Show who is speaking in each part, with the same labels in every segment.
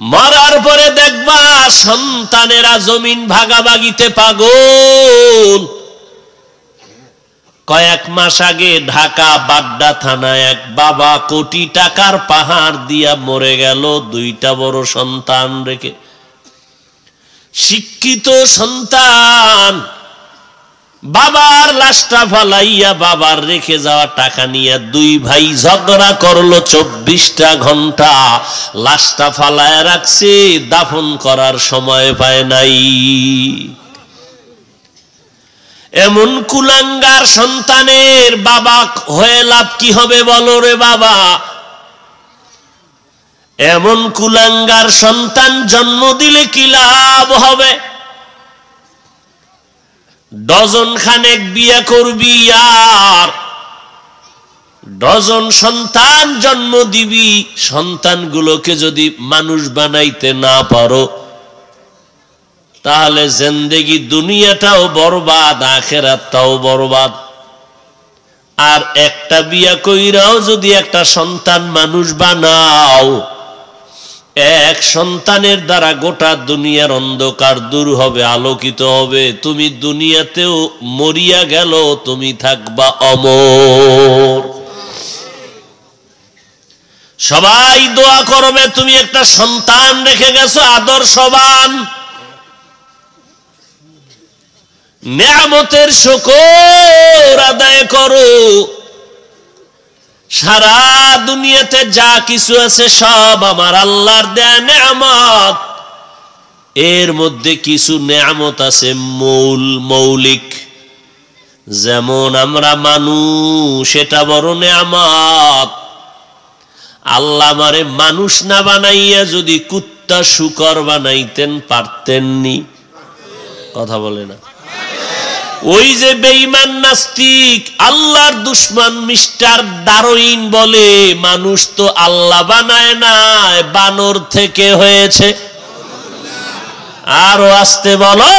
Speaker 1: মরার পরে দেখবা সন্তানেরা জমিন ভাগাভাগিতে পাগল। কয়েক মাস আগে ঢাকা বাড্ডা থানায় এক বাবা কোটি টাকার পাহাড় দিয়া মরে গেল, দুইটা বড় সন্তান রেখে। শিক্ষিত সন্তান, বাবার লাশটা ফালাইয়া বাবার রেখে যাওয়া টাকা নিয়ে দুই ভাই ঝগড়া করলো 24টা ঘন্টা। লাশটা ফালায় রাখছে, দাফন করার সময় পায় নাই। এমন কুলাঙ্গার সন্তানের বাবা হয়ে লাভ কি হবে বলো রে বাবা? এমন কুলাঙ্গার সন্তান জন্ম দিলে কি লাভ হবে? ডজন খানেক বিয়ে করবি আর ডজন সন্তান জন্ম দিবি, সন্তানগুলোকে যদি মানুষ বানাইতে না পারো তাহলে জিন্দেগি দুনিয়াটাও বরবাদ, আখিরাতটাও বরবাদ। আর একটা বিয়া কইরাও যদি একটা সন্তান মানুষ বানাও, এক সন্তানের দ্বারা গোটা দুনিয়ার অন্ধকার দূর হবে, আলোকিত হবে। তুমি দুনিয়াতেও মরিয়া গেল, তুমি থাকবা অমর। সবাই দোয়া করবে তুমি একটা সন্তান রেখে গেছো আদর্শবান। নেয়ামতের শুকর আদায় করো। সারা দুনিয়াতে যা কিছু আছে সব আমার আল্লাহর দেয়া নেয়ামত। এর মধ্যে কিছু নেয়ামত আছে মৌলিক, যেমন আমরা মানুষ, এটা বড় নেয়ামত। আল্লাহ আমারে মানুষ না বানাইয়া যদি কুত্তা শুকর বানাইতেন পারতেননি? কথা বলে না? ওই যে বেঈমান নাস্তিক আল্লাহর দুশমন মিস্টার ডারউইন বলে মানুষ তো আল্লাহ বানায় নাই, বানর থেকে হয়েছে। আরো আসতে বলো।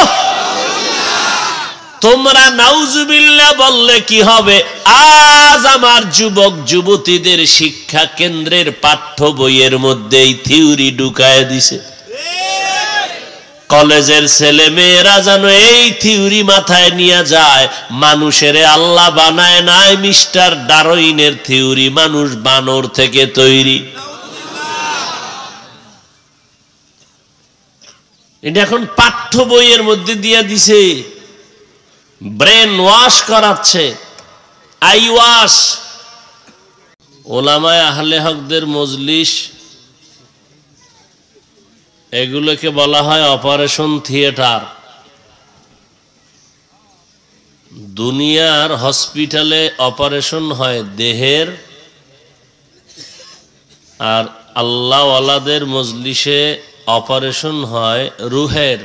Speaker 1: তোমরা নাউজুবিল্লাহ বললে কি হবে? আজ আমার যুবক যুবতীদের শিক্ষা কেন্দ্রের পাঠ্য বইয়ের মধ্যে এই থিওরি ঢুকায় দিছে। কলেজের ছেলে মেয়েরা যেন এই থিওরি মাথায় নিয়ে যায়, মানুষের আল্লাহ বানায় নাই, মিস্টার ডারউইনের থিওরি, মানুষ বানর থেকে তৈরি। এটা এখন পাঠ্য বইয়ের মধ্যে দিয়ে দিছে, ব্রেন ওয়াশ করাচ্ছে, আই ওয়াশ। ওলামায়ে আহলে হকদের মজলিস, এগুলোকে বলা হয় অপারেশন থিয়েটার। দুনিয়ার হসপিটালে অপারেশন হয় দেহের, আর আল্লাহওয়ালাদের মজলিসে অপারেশন হয় রুহের।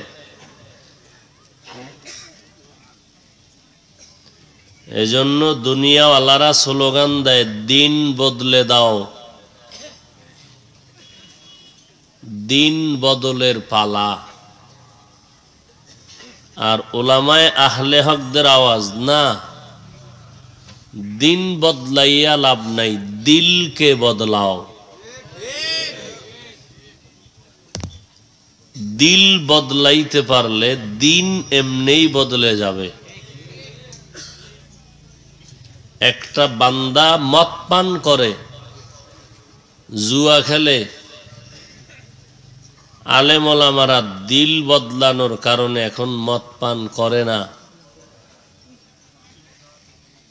Speaker 1: এজন্য দুনিয়াওয়ালারা স্লোগান দেয়, দিন বদলে দাও, দিন বদলের পালা। আর উলামায়ে আহলে হকদের আওয়াজ, না, দিন বদলাইয়া লাভ নাই, দিলকে বদলাও। দিল বদলাইতে পারলে দিন এমনেই বদলে যাবে। একটা বান্দা মদ পান করে, জুয়া খেলে, আলেম ওলামারা দিল বদলানোর কারণে এখন মদ পান করে না।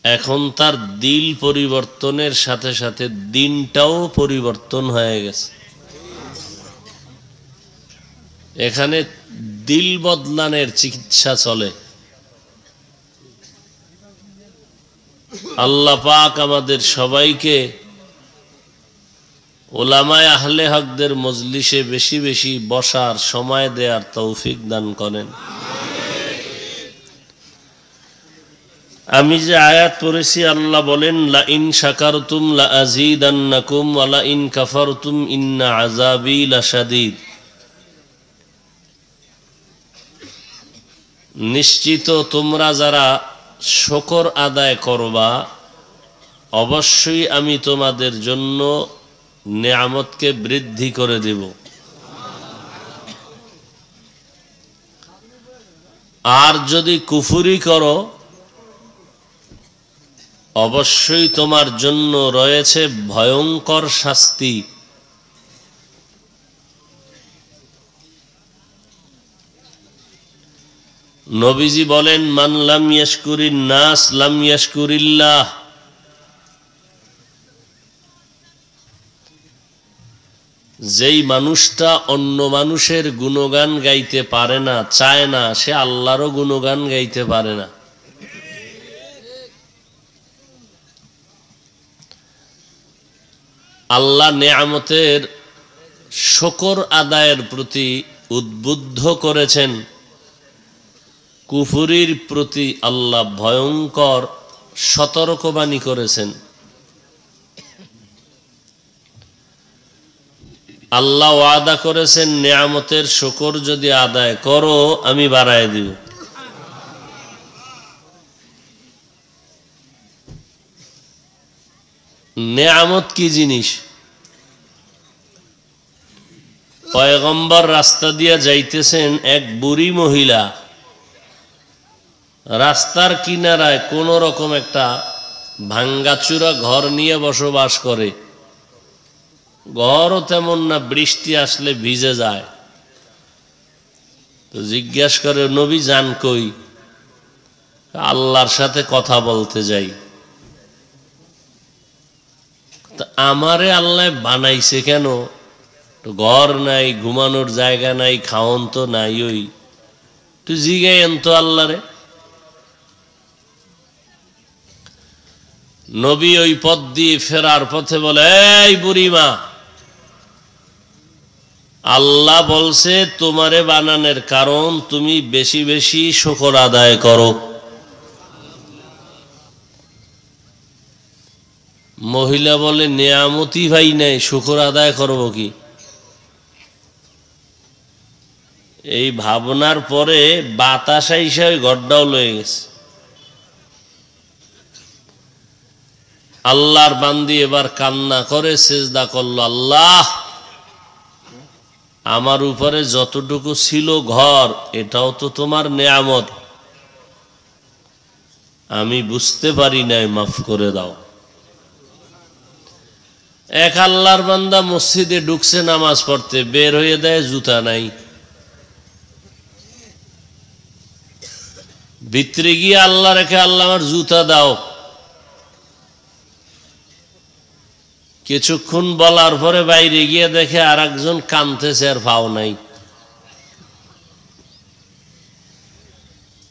Speaker 1: এখন তার দিল পরিবর্তনের সাথে সাথে দিনটাও পরিবর্তন হয়ে গেছে। এখানে দিল বদলানোর চিকিৎসা চলে। আল্লাহ পাক আমাদের সবাইকে উলামায়ে আহলে হকদের মজলিসে বেশি বেশি বসার সময় দেওয়ার তৌফিক দান করেন। আমি যে আয়াত পড়েছি, আল্লাহ বলেন, লা ইন শাকারতুম লা আযীদান্নাকুম ওয়া লা ইন কাফারতুম ইন্না আযাবি লাশাদীদ। নিশ্চিত তোমরা যারা শুকর আদায় করবা, অবশ্যই আমি তোমাদের জন্য নেয়ামতকে বৃদ্ধি করে দেব। আর যদি কুফরি করো অবশ্যই তোমার জন্য রয়েছে ভয়ঙ্কর শাস্তি। নবীজি বলেন, মান লাম ইয়াশকুরিন নাস লাম ইয়াশকুরিল্লাহ। যেই মানুষটা অন্য মানুষের গুণগান গাইতে পারে না, চায় না, সে আল্লাহরও গুণগান গাইতে পারে না। আল্লাহ নেয়ামতের শুকর আদায়ের প্রতি উদ্বুদ্ধ করেছেন, কুফরির প্রতি আল্লাহ ভয়ঙ্কর সতর্কবাণী করেছেন। আল্লাহ ওয়াদা করেছেন, নেয়ামতের শুকর যদি আদায় করো আমি বাড়ায় দিব। নেয়ামত কি জিনিস? পয়গম্বর রাস্তা দিয়া যাইতেছেন, এক বুড়ি মহিলা রাস্তার কিনারায় কোন রকম একটা ভাঙ্গাচুরা ঘর নিয়ে বসবাস করে। ঘরও তেমন না, বৃষ্টি আসলে ভিজে যায়। তো জিজ্ঞাসা করে, নবী যান কই? আল্লাহর সাথে কথা বলতে যাই। আমারে আল্লাহ বানাইছে কেন? ঘর নাই, ঘুমানোর জায়গা নাই, খাওন তো নাই। ওই তুই জিগাইন তো আল্লাহরে। নবী ওই পথ দিয়ে ফেরার পথে বলে, এই বুড়িমা, আল্লাহ বলছে তোমারে বানানোর কারণ তুমি বেশি বেশি শুকর আদায় করো। মহিলা বলে, নেয়ামতি ভাই নাই, শুকর আদায় করব কি? এই ভাবনার পরে বাতাস আইসা ওই ঘরটাও লয়ে গেছে। আল্লাহর বান্দি এবার কান্না করে সেজদা করলো, আল্লাহ আমার উপরে যতটুকু ছিল ঘর, এটাও তো তোমার নেয়ামত, আমি বুঝতে পারি নাই, মাফ করে দাও। এক আল্লাহর বান্দা মসজিদে ঢুকছে নামাজ পড়তে, বের হয়ে দেয় জুতা নাই। ভিতরে গিয়ে আল্লাহ রেখে, আল্লাহ আমার জুতা দাও। কিছুক্ষণ বলার পরে বাইরে গিয়ে দেখে আর একজন কাঁদতেছে, আর পাও নাই।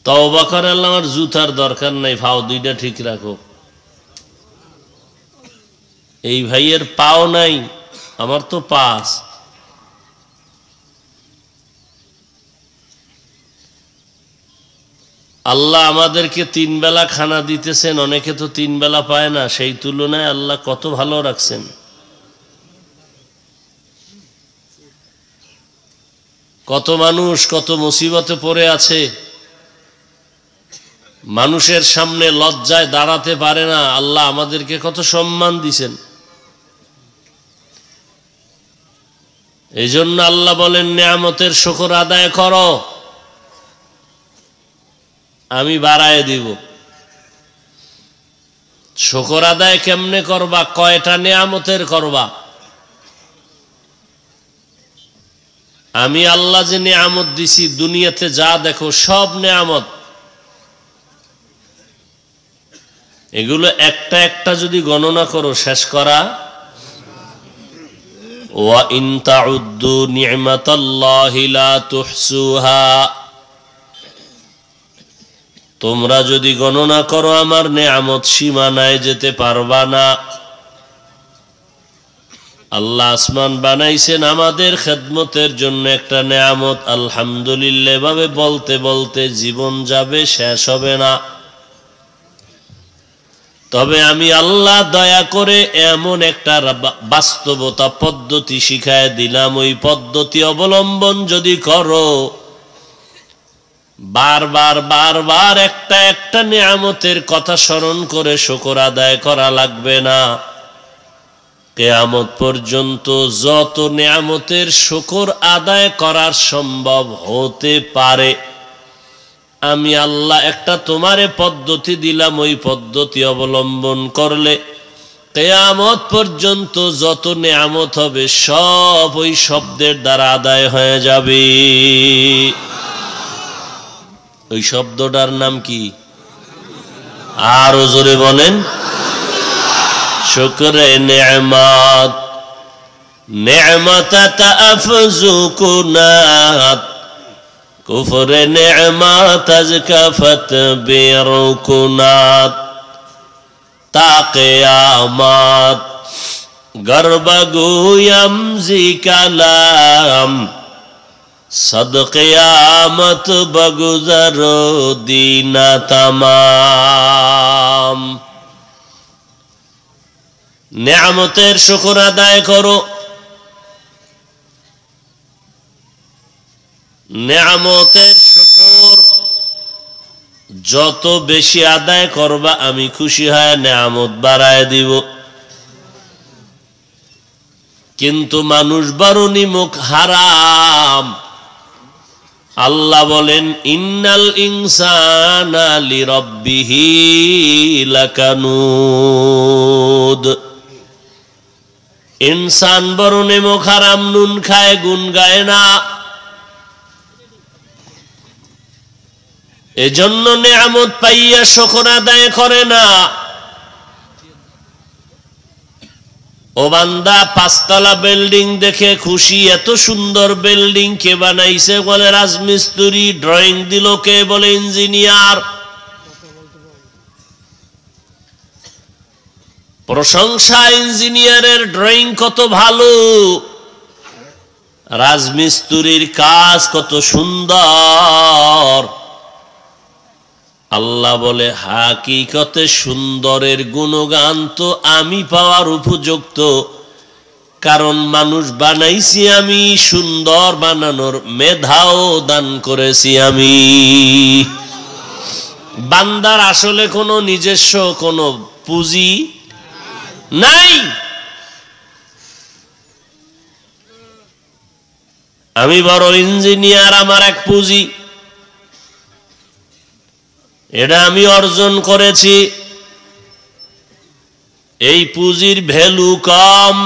Speaker 1: তওবা করে, আল্লাহ আমার জুতার দরকার নাই, পাও দুইটা ঠিক রাখো। এই ভাইয়ের পাও নাই, আমার তো পাস। আল্লাহ আমাদেরকে 3 বেলা খানা দিতেছেন, অনেকে তো 3 বেলা পায় না। সেই তুলনায় আল্লাহ কত ভালো রাখছেন। কত মানুষ কত মুসিবতে পড়ে আছে, মানুষের সামনে লজ্জায় দাঁড়াতে পারে না। আল্লাহ আমাদেরকে কত সম্মান দিছেন। এই জন্য আল্লাহ বলেন, নেয়ামতের শুকর আদায় করো, আমি বাড়ায় দিব। শুকর আদায় কেমনে করবা? কয়টা নেয়ামতের করবা? আমি আল্লাহ যে নেয়ামত দিছি, দুনিয়াতে যা দেখো সব নেয়ামত, এগুলো একটা একটা যদি গণনা করো শেষ করা। ওয়া ইন তাউদ্দু নি'মাতাল্লাহি লা তুহসুহা, তোমরা যদি গণনা করো আমার নেয়ামত, সীমানায় যেতে পারবা না। আল্লাহ আসমান বানাইছেন আমাদের খেদমতের জন্য, একটা নেয়ামত। আলহামদুলিল্লাহ ভাবে বলতে বলতে জীবন যাবে, শেষ হবে না। তবে আমি আল্লাহ দয়া করে এমন একটা বাস্তবতা পদ্ধতি শিখায় দিলাম, ওই পদ্ধতি অবলম্বন যদি করো, বারবার বারবার একটা একটা নেয়ামতের কথা স্মরণ করে শুকর আদায় করা লাগবে না। কিয়ামত পর্যন্ত যত নেয়ামতের শুকর আদায় করার সম্ভব হতে পারে আমি আল্লাহ একটা তোমারে পদ্ধতি দিলাম, ওই পদ্ধতি অবলম্বন করলে কিয়ামত পর্যন্ত যত নেয়ামত হবে সব ওই শব্দের দ্বারা আদায় হয়ে যাবে। ওই শব্দটার নাম কি? আরো জোরে বলেন। শুকরে নেয়ামত, নেয়ামত আফজু কুনাত, কুফরে নেয়ামত আজকাফত বেরকুনাত, তা কিয়ামত গর্বগুয়াম জি কালাম, সদ কিয়ামত বগুজর দিনা তামাম। নেয়ামতের শুকর আদায় করো। নেয়ামতের শুকর যত বেশি আদায় করবা আমি খুশি হয়ে নেয়ামত বাড়ায় দিব। কিন্তু মানুষ বারুনি মুখ হারাম। আল্লাহ বলেন ইন্নাল ইনসানা লিরাব্বিহি লাকানুদ। ইনসান বারুনি মুখ হারাম, নুন খায় গুন গায় না। এজন্য নেয়ামত পাইয়া শুকর আদায় করে না। ও বান্দা, 5 তলা বিল্ডিং দেখে খুশি। এত সুন্দর বিল্ডিং কে বানাইছে? বলে রাজমিস্ত্রি। ড্রয়িং দিল কে? বলে ইঞ্জিনিয়ার। প্রশংসা ইঞ্জিনিয়ারের, ড্রয়িং কত ভালো, রাজমিস্ত্রির কাজ কত সুন্দর। আল্লাহ বলে হাকিকতে সুন্দরের গুণগান তো আমি পাওয়ার উপযুক্ত, কারণ মানুষ বানাইছি আমি, সুন্দর বানানোর মেধাও দান করেছি আমি। বান্দার আসলে কোনো নিজস্ব কোনো পুঁজি নাই। আমি বড় ইঞ্জিনিয়ার, আমার এক পুঁজি, এটা আমি অর্জন করেছি। এই পুঁজির ভ্যালু কম।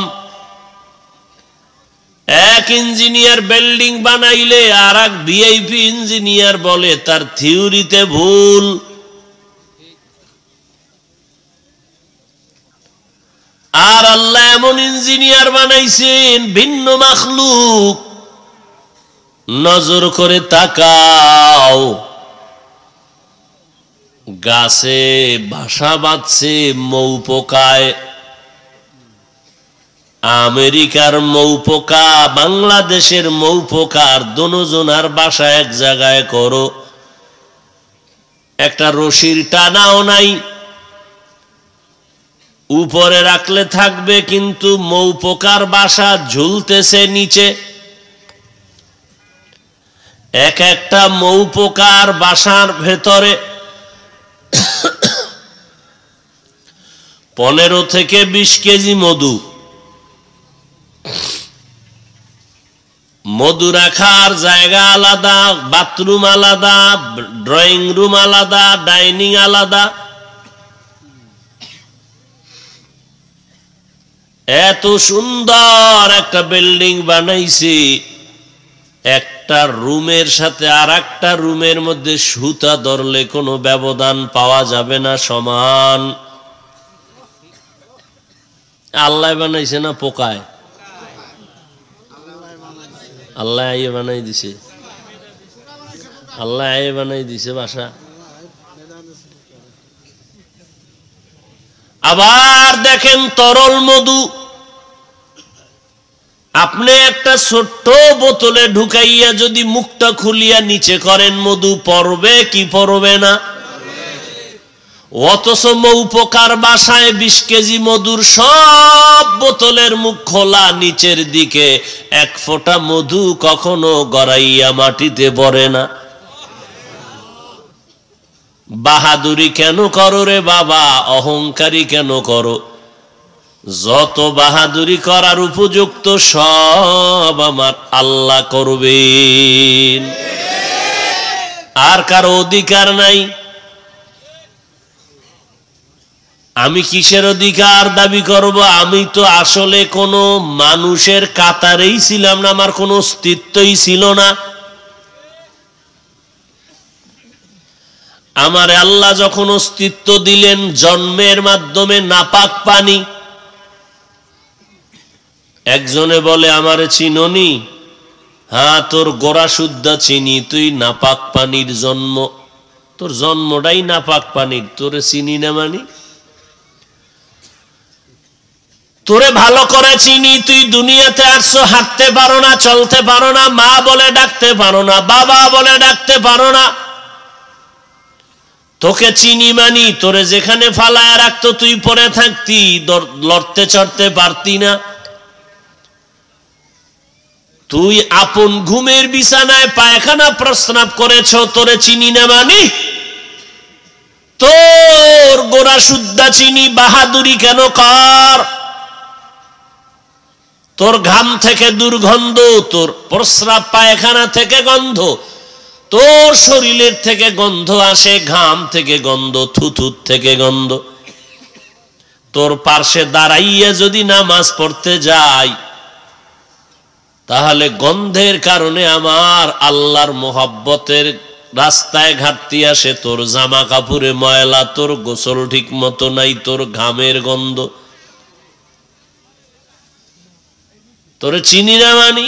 Speaker 1: এক ইঞ্জিনিয়ার বিল্ডিং বানাইলে আর এক ভিআইপি ইঞ্জিনিয়ার বলে তার থিওরিতে ভুল। আর আল্লাহ এমন ইঞ্জিনিয়ার বানাইছেন, ভিন্ন মাখলুক। নজর করে তাকাও, গাছে বাসা বাঁধছে মৌ পোকায়। আমেরিকার মৌ পোকা, বাংলাদেশের মৌ পোকার দোনোজনার বাসা এক জায়গায় করো, একটা রশির টানাও নাই। উপরে রাখলে থাকবে, কিন্তু মৌ পোকার বাসা ঝুলতেছে নিচে। এক একটা মৌ পোকার বাসার ভেতরে 15 থেকে 20 কেজি মধু। মধু রাখার জায়গা আলাদা, বাথরুম আলাদা, ড্রয়িং রুম আলাদা, ডাইনিং আলাদা। এত সুন্দর একটা বিল্ডিং বানাইছি, একটা রুমের সাথে আর একটা রুমের মধ্যে সুতা ধরলে কোনো ব্যবধান পাওয়া যাবে না, সমান। আল্লাহ বানাইছে না পোকায়? আল্লাহ আইয়ে বানাই দিছে, আল্লাহ আইয়ে বানাই দিছে বাসা। আবার দেখেন তরল মধু, আপনি একটা ছোট্ট বোতলে ঢুকাইয়া যদি মুখটা খুলিয়া নিচে করেন, মধু পড়বে কি পড়বে না? অথচ মৌ পোকার বাসায় 20 কেজি মধুর সব বোতলের মুখ খোলা, নিচের দিকে 1 ফোঁটা মধু কখনো গড়াইয়া মাটিতে পড়ে না। বাহাদুরি কেন করো রে বাবা? অহংকারী কেন করো? যত বাহাদুরি করার উপযুক্ত সব আমার আল্লাহ করবেন। আর কারো অধিকার নাই। আমি কিসের অধিকার দাবি করব? আমি তো আসলে কোনো মানুষের কাতারেই ছিলাম না, আমার কোনো অস্তিত্বই ছিল না। আমারে আল্লাহ যখন অস্তিত্ব দিলেন জন্মের মাধ্যমে নাপাক পানি, একজনে বলে আমারে চিননি? হ্যাঁ, তোর গোড়া শুদ্ধা চিনি, তুই নাপাক পানির জন্ম, তোর জন্মটাই নাপাক পানির, তোরে চিনি না মানি? তোরে ভালো করে চিনি, তুই দুনিয়াতে আসছো, হাঁটতে পারো না, চলতে পারো না, মা বলে ডাকতে পারো না, বাবা বলে ডাকতে পারো না, তোকে চিনি মানি। তোরে যেখানে ফালায় রাখতো তুই পরে থাকতি, লড়তে চড়তে পারতি না। তুই আপন ঘুমের বিছানায় পায়খানা প্রস্রাব করেছ, তোরে চিনি না মানি? তোর গোড়া শুদ্ধা চিনি, বাহাদুরি কেন কর? তোর ঘাম থেকে দুর্গন্ধ, তোর প্রস্রাব পায়খানা থেকে গন্ধ, তোর শরীরের থেকে গন্ধ আসে, ঘাম থেকে গন্ধ, থুথুর থেকে গন্ধ। তোর পার্শ্বে দাঁড়াইয়া যদি নামাজ পড়তে যাই, তাহলে গন্ধের কারণে আমার আল্লাহর মোহাব্বতের রাস্তায় ঘাটতি আসে। তোর জামা কাপড়ে ময়লা, তোর গোসল ঠিক মতো নাই, তোর ঘামের গন্ধ। তোরে চিনি না মানি?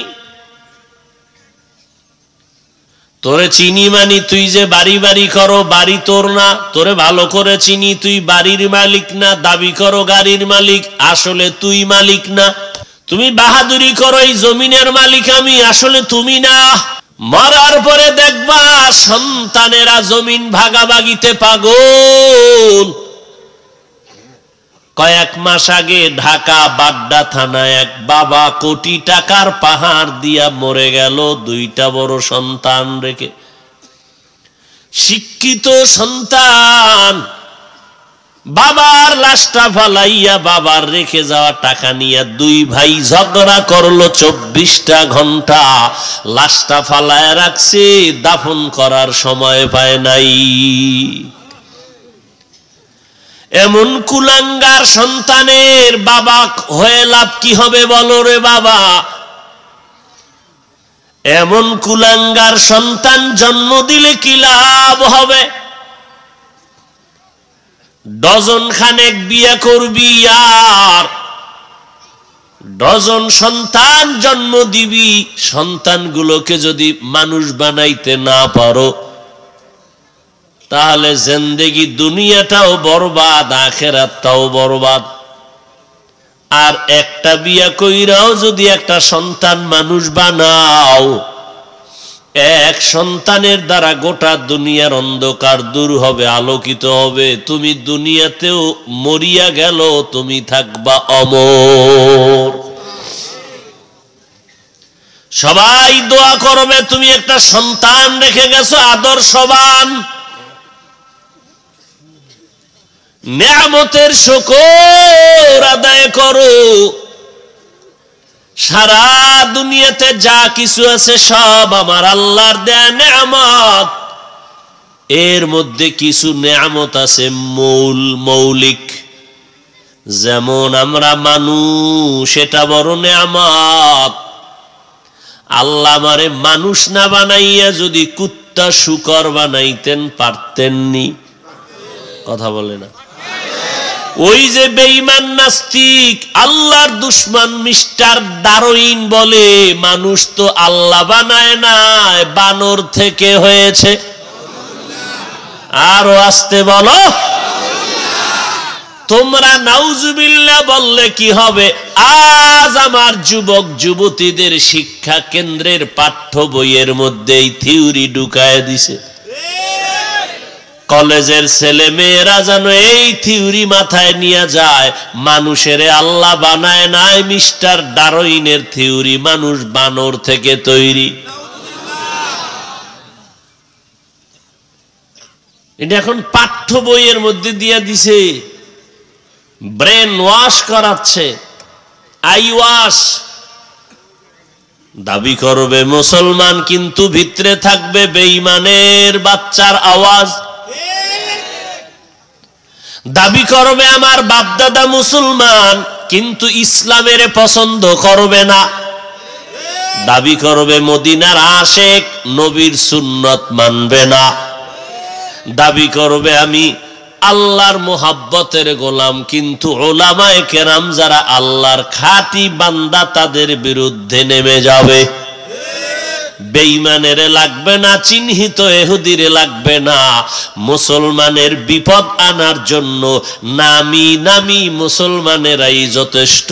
Speaker 1: তোরে চিনি মানি তুই যে বাড়ি বাড়ি করো, বাড়ি তোর না। তোরে ভালো করে চিনি, তুই বাড়ির মালিক না, দাবি করো গাড়ির মালিক, আসলে তুই মালিক না। তুমি বাহাদুরি করো এই জমিনের মালিক আমি, আসলে তুমি না। মরার পরে দেখবা সন্তানেরা জমিন ভাগাভাগিতে পাগল। কয়েক মাস আগে ঢাকা বাড্ডা থানায় এক বাবা কোটি টাকার পাহাড় দিয়া মরে গেল, দুইটা বড় সন্তান রেখে। শিক্ষিত সন্তান, বাবার লাশটা ফালাইয়া বাবার রেখে যাওয়া টাকা নিয়ে দুই ভাই ঝগড়া করলো 24টা ঘন্টা। লাশটা ফালায় রাখছে, দাফন করার সময় পায় নাই। এমন কুলাঙ্গার সন্তানের বাবা হয়ে লাভ কি হবে বলো রে বাবা? এমন কুলাঙ্গার সন্তান জন্ম দিলে কি লাভ হবে? ডজন খানেক বিয়ে করবি আর ডজন সন্তান জন্ম দিবি, সন্তানগুলোকে যদি মানুষ বানাইতে না পারো, তাহলে জিন্দেগি দুনিয়াটাও বরবাদ, আখিরাতটাও বরবাদ। আর একটা বিয়া কইরাও যদি একটা সন্তান মানুষ বানাও, এক সন্তানের দ্বারা গোটা দুনিয়ার অন্ধকার দূর হবে, আলোকিত হবে। তুমি দুনিয়াতেও মরিয়া গেল, তুমি থাকবা অমর। সবাই দোয়া করবে তুমি একটা সন্তান রেখে গেছো আদর্শবান। নেয়ামতের শুকর আদায় করো। সারা দুনিয়াতে যা কিছু আছে সব আমার আল্লাহর দেয়া নেয়ামত। এর মধ্যে কিছু নেয়ামত আছে মৌলিক, যেমন আমরা মানুষ, এটা বড় নেয়ামত। আল্লাহ আমারে মানুষ না বানাইয়া যদি কুত্তা শুকর বানাইতেন পারতেননি? কথা বলে না? ওই যে বেঈমান নাস্তিক আল্লাহর দুশমন মিস্টার ডারউইন বলে মানুষ তো আল্লাহ বানায় নাই, বানর থেকে হয়েছে। আরো আসতে বলো। তোমরা নাউজুবিল্লাহ বললে কি হবে? আজ আমার যুবক যুবতীদের শিক্ষা কেন্দ্রের পাঠ্য বইয়ের মধ্যে এই থিওরি ঢুকায় দিছে। কলেজের ছেলে মেয়েরা যেন এই থিওরি মাথায় নিয়ে যায়, মানুষের আল্লাহ বানায় নাই, মিস্টার ডারউইনের থিওরি, মানুষ বানর থেকে তৈরি। এটা এখন পাঠ্য বইয়ের মধ্যে দিয়ে দিছে, ব্রেন ওয়াশ করাচ্ছে, আই ওয়াশ। দাবি করবে মুসলমান, কিন্তু ভিতরে থাকবে বেঈমানের বাচ্চার আওয়াজ। দাবি করবে আমার বাপদাদা মুসলমান, কিন্তু ইসলামের পছন্দ করবে না। দাবি করবে মদিনার আশেক, নবীর সুন্নত মানবে না। দাবি করবে আমি আল্লাহর মোহাব্বতের গোলাম, কিন্তু উলামায়ে কেরাম যারা আল্লাহর খাঁটি বান্দা তাদের বিরুদ্ধে নেমে যাবে। বেঈমানের লাগবে না, চিহ্নিত ইহুদিরে লাগবে না, মুসলমানের বিপদ আনার জন্য নামি নামি মুসলমানেরাই যথেষ্ট।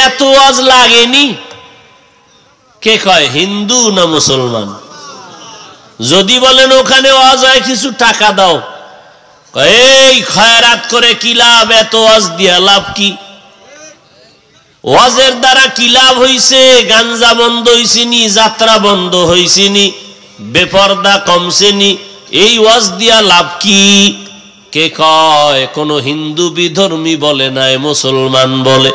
Speaker 1: এত ওয়াজ লাগেনি। কে কয় হিন্দু না মুসলমান? যদি বলেন ওখানে ওয়াজ হয় কিছু টাকা দাও, এই খয়রাত করে কি লাভ, এত ওয়াজ দিয়া লাভ কি? ওয়াজের দ্বারা কি লাভ হইছে? গাঞ্জা বন্ধ হইছেনি, যাত্রা বন্ধ হইছেনি, বেপরদা কমছেনি, এই ওয়াজ দিয়া লাভ কি? কে কয়? কোন হিন্দু বিধর্মী বলে নাই, মুসলমান বলে।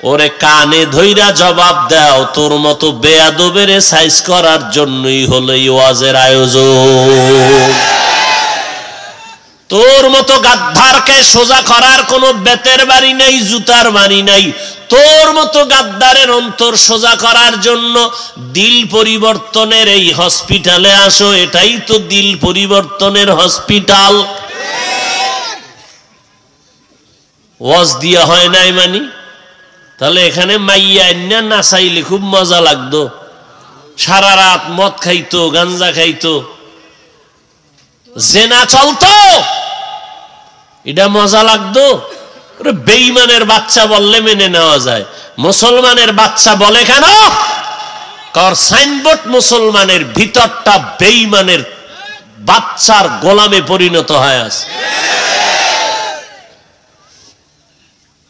Speaker 1: ওরে কানে ধইরা জবাব দাও, তোর মতো বেয়াদবের সাইজ করার জন্যই হলো এই ওয়াজের আয়োজন। তোর মতো গাদ্দারকে সোজা করার কোন বেতের বাড়ি নাই, জুতার বাড়ি নাই। তোর মতো গাদ্দারের অন্তর সোজা করার জন্য দিল পরিবর্তনের এই হসপিটালে আসো, এটাই তো দিল পরিবর্তনের হসপিটাল। ওয়াজ দিয়া হয় নাই মানি? তাহলে এখানে মাইয়া না নাচাইলে খুব মজা লাগতো, সারা রাত মদ খাইতো, গাঞ্জা খাইতো, জেনা চলতো, এটা মজা লাগতো। বেঈমানের বাচ্চা বললে মেনে নেওয়া যায়, মুসলমানের বাচ্চা বলে কেন? কার সাইনবোর্ড মুসলমানের, ভিতরটা বেঈমানের বাচ্চার গোলামে পরিণত হয়ে আছে।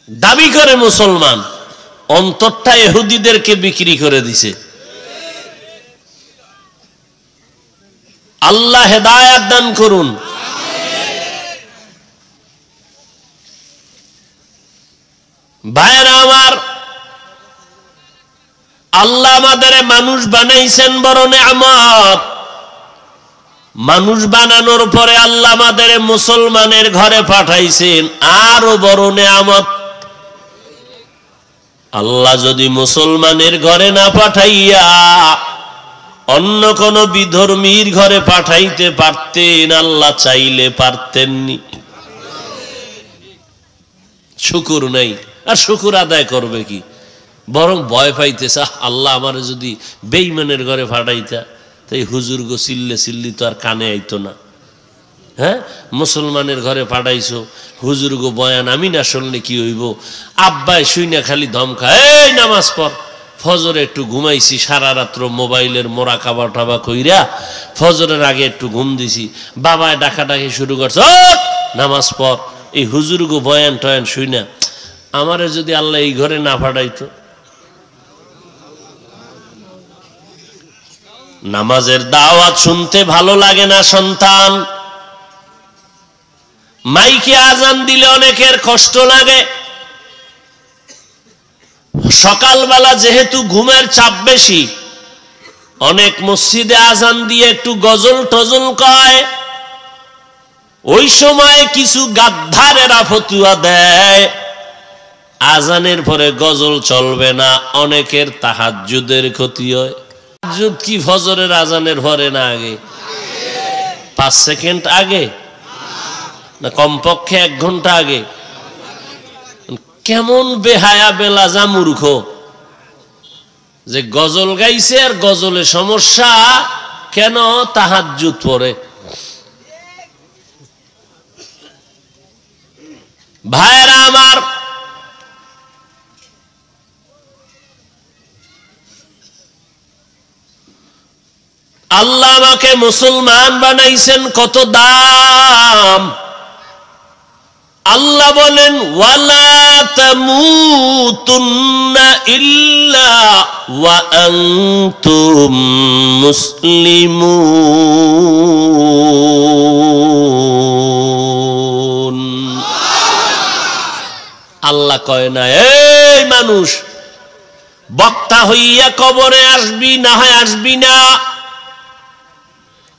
Speaker 1: দাবি করে মুসলমান, অন্তরটা ইহুদিদেরকে বিক্রি করে দিছে। আল্লাহ হেদায়েত দান করুন। ভাইরা আমার, আল্লাহ আমাদের মানুষ বানাইছেন বড় নেয়ামত। মানুষ বানানোর পরে আল্লাহ আমাদের মুসলমানের ঘরে পাঠাইছেন, আরো বড় নেয়ামত। আল্লাহ যদি মুসলমানের ঘরে না পাঠাইয়া অন্য কোন বিধর্মীর ঘরে পাঠাইতে পারতেন, আল্লাহ চাইলে পারতেননি। শুকুর নাই, আর শুকুর আদায় করবে কি? বরং ভয় পাইতেছে, আল্লাহ আমার যদি বেঈমানের ঘরে পাঠাইতা, তাই হুজুর গো চিল্লে চিল্লি তো আর কানে আইতো না। হ্যাঁ, মুসলমানের ঘরে পাঠাইছো, হুজুর গো বয়ান আমি না শুনলে কি হইব? আব্বাই শুই না খালি ধমকা, এই নামাজ পড়। ফজরে একটু ঘুমাইছি, সারা রাত্র মোবাইলের মোরা খাবা টাবা কইরা ফজরের আগে একটু ঘুম দিছি, বাবায় ডাকাডাকি শুরু করছে, নামাজ পড়। এই হুজুর গো বয়ান টয়ান শুই না, আমারে যদি আল্লাহ এই ঘরে না পাঠাইতো। নামাজের দাওয়াত শুনতে ভালো লাগে না সন্তান? মাইকে আজান দিলে অনেকের কষ্ট লাগে। সকালবেলা যেহেতু ঘুমের চাপ বেশি, অনেক মসজিদে আজান দিয়ে একটু গজল টজল কয়। ওই সময় কিছু গাদ্দারেরা ফতুয়া দেয়, আজানের পরে গজল চলবে না, অনেকের তাহাজ্জুদের ক্ষতি হয়। তাহাজ্জুদ কি ফজরের আজানের পরে না আগে? 5 সেকেন্ড আগে না কমপক্ষে 1 ঘন্টা আগে? কেমন বেহায়া বেলাজা মূর্খ যে গজল গাইছে, আর গজলে সমস্যা কেন? তাহাজ্জুদ পড়ে। ভাইরা আমার, আল্লাহ আমাকে মুসলমান বানাইছেন, কত দাম। আল্লাহ বলেন, ওয়ালা তামুতুন্না ইল্লা ওয়া আনতুম মুসলিমুন। আল্লাহ কয় না, এই মানুষ বক্তা হইয়া কবরে আসবি না হয় আসবি না,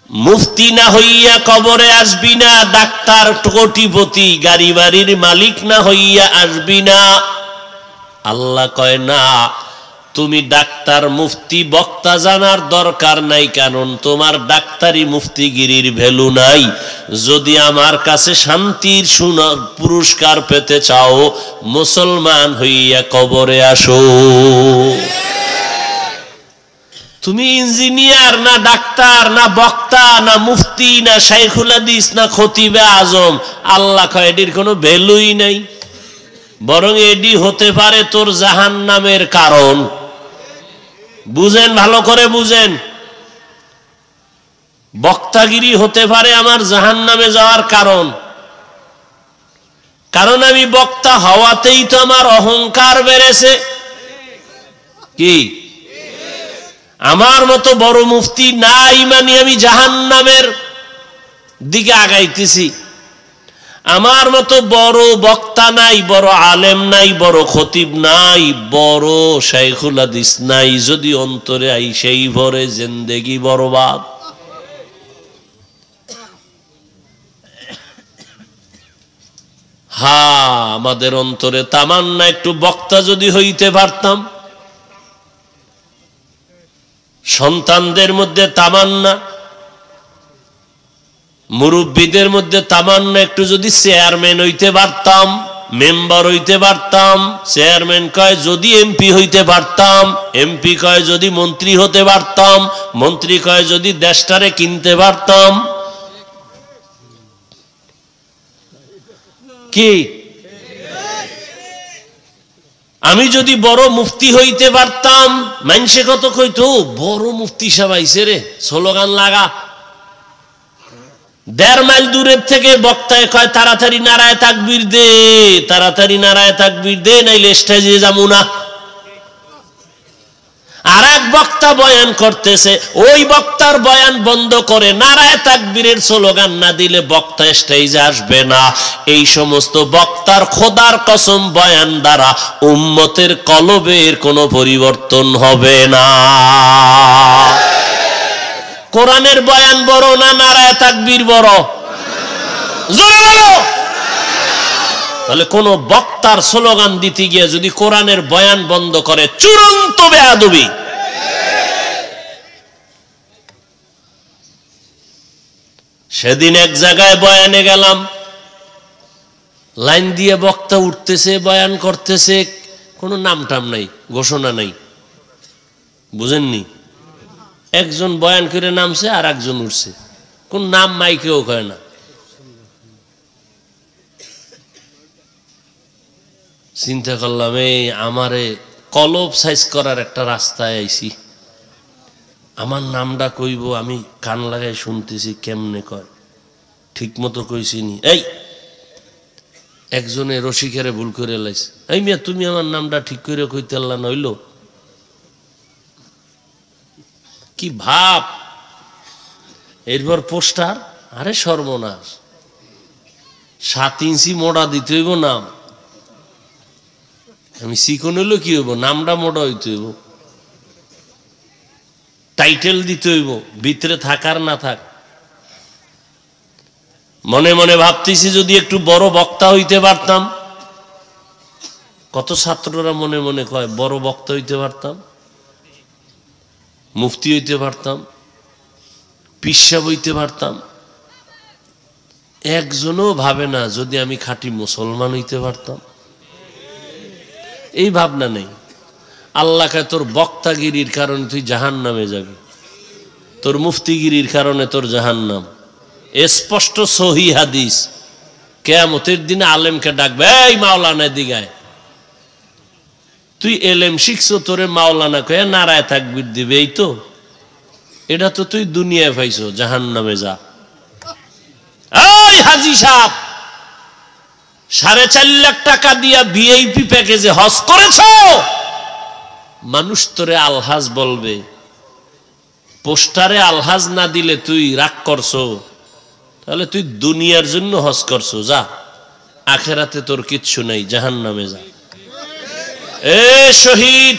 Speaker 1: মুফতি না হইয়া কবরে আসবি না, ডাক্তার কোটিপতি গাড়ি বাড়ির মালিক না হইয়া আসবি না। আল্লাহ কয় না, তুমি ডাক্তার মুফতি বক্তা জানার দরকার নাই, কারণ তোমার ডাক্তারি মুফতিগিরির ভ্যালু নাই। যদি আমার কাছে শান্তির পুরস্কার পেতে চাও, মুসলমান হইয়া কবরে আসো। তুমি ইঞ্জিনিয়ার না ডাক্তার না বক্তা না মুফতি না শাইখুল হাদিস না খতিবে আজম, আল্লাহ কয় এটির কোনো ভ্যালুই নাই, বরং এটি হতে পারে তোর জাহান্নামের কারণ। বুঝেন, ভালো করে বুঝেন, বক্তাগিরি হতে পারে আমার জাহান্নামে যাওয়ার কারণ। কারণ আমি বক্তা হওয়াতেই তো আমার অহংকার বেড়েছে। কি আমার মতো বড় মুফতি নাই মানে আমি জাহান্নামের দিকে আগাইতেছি। আমার মতো বড় বক্তা নাই, বড় আলেম নাই, বড় খতিব নাই, বড় শাইখুল হাদিস নাই, যদি অন্তরে আইসেই ভরে জিন্দেগি বরবাদ। আমাদের অন্তরে তামান্না একটু বক্তা যদি হইতে পারতাম, সন্তানদের মধ্যে তামান্না, মুরব্বীদের মধ্যে তামান্না একটু যদি চেয়ারম্যান হইতে পারতাম, মেম্বার হইতে পারতাম। চেয়ারম্যান কয় যদি এমপি হইতে পারতাম, এমপি কয় যদি মন্ত্রী হতে পারতাম, মন্ত্রী কয় যদি দেশটারে কিনতে পারতাম। কি আমি যদি বড় মুফতি হইতে পারতাম, মানুষে কত কইতো বড় মুফতি সাহেব আইছে রে, স্লোগান লাগা। 1.5 মাইল দূরের থেকে বক্তায় কয় তাড়াতাড়ি নারায়ে তাকবীর দে, তাড়াতাড়ি নারায়ে তাকবীর দে, নাইলে স্টেজে যাবো না। আর এক বক্তা বয়ান করতেছে, ওই বক্তার বয়ান বন্ধ করে নারায়ে তাকবীরের স্লোগান না দিলে বক্তা স্টেজে আসবে না। এই সমস্ত বক্তার খোদার কসম বয়ান দ্বারা উম্মতের কলবের কোনো পরিবর্তন হবে না। কোরআনের বয়ান বড় না নারায়ে তাকবীর বড়? জোরে বলো। তাহলে কোন বক্তার স্লোগান দিতে গিয়ে যদি কোরআনের বয়ান বন্ধ করে, চূড়ান্ত বেয়াদবি। সেদিন এক জায়গায় বয়ানে গেলাম, লাইন দিয়ে বক্তা উঠতেছে, বয়ান করতেছে, কোনো নাম টাম নাই, ঘোষণা নাই, বুঝেননি? একজন বয়ান করে নামছে, আর একজন উঠছে, কোন নাম মাইকেও কয় না। চিন্তা করলাম, এই আমারে কলব সাইজ করার একটা রাস্তায় আইছি, আমার নামটা কইব, আমি কান লাগাই শুনতেছি কেমনে কয়, ঠিক মতো কইছি নি? এই একজনে রসিকেরে ভুল করে লাইছে, এই মিয়া তুমি আমার নামটা ঠিক করে কইতে আল্লাহ নইল। কি ভাব! এরপর পোস্টার, আরে সর্বনাশ, 7 ইঞ্চি মোড়া দিতে হইব নাম। আমি চিকন হইলো কি হইব, নামটা মোটা হইতে হইব, টাইটেল দিতে হইব, ভিতরে থাকার না থাক। মনে মনে ভাবতেছি যদি একটু বড় বক্তা হইতে পারতাম। কত ছাত্ররা মনে মনে কয় বড় বক্তা হইতে পারতাম, মুফতি হইতে পারতাম, পীর সাহেব হইতে পারতাম। একজনও ভাবে না যদি আমি খাঁটি মুসলমান হইতে পারতাম। এই ভাবনা নেই। আল্লাহকে তোর বক্তাগিরির কারণে তুই জাহান্নামে যাবি, তোর মুফতিগিরির কারণে তোর জাহান্নাম। স্পষ্ট সহি হাদিস, কিয়ামতের দিনে আলেমকে ডাকবে, এই মাওলানা দিগায়, তুই এলেম শিখছো, তোরে মাওলানা কয়ে নারায়ে তাকবীর দিবে, এই তো, এটা তো তুই দুনিয়ায় পাইছো, জাহান্নামে যা। এই হাজী সাহেব, 4.5 লাখ টাকা দিয়া ভিআইপি প্যাকেজে হজ করেছো, মানুষ তোরে আলহাজ বলবে। পোস্টারে আলহাজ না দিলে তুই রাগ করছো, তাহলে তুই দুনিয়ার জন্য হজ করছো, যা আখেরাতে তোর কিচ্ছু নাই, জাহান্নামে যা। এ শহীদ,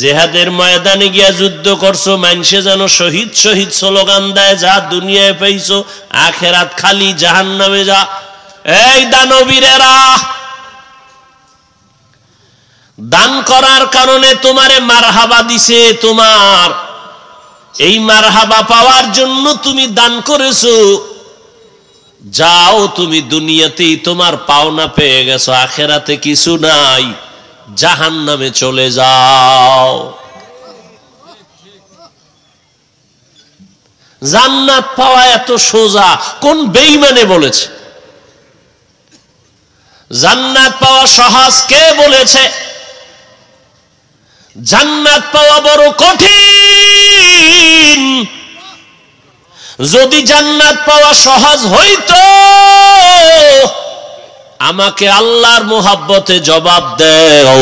Speaker 1: জিহাদের ময়দানে গিয়া যুদ্ধ করছো, মানুষে যেন শহীদ শহীদ স্লোগান দেয়, যা দুনিয়ায় পাইছো, আখেরাত খালি, জাহান্নামে যা। এই দানবীরেরা, দান করার কারণে তোমারে মারহাবা দিছে, তোমার এই মারহাবা পাওয়ার জন্য তুমি দান করেছো। যাও, তুমি দুনিয়াতেই তোমার পাওনা পেয়ে গেছো, আখেরাতে কিছু নাই, জাহান্নামে চলে যাও। জান্নাত পাওয়া এত সোজা কোন বেঈমানে বলেছে? জান্নাত পাওয়া সহজ কে বলেছে? জান্নাত পাওয়া বড় কঠিন। যদি জান্নাত পাওয়া সহজ হইতো, আমাকে আল্লাহর মোহাব্বতে জবাব দেও,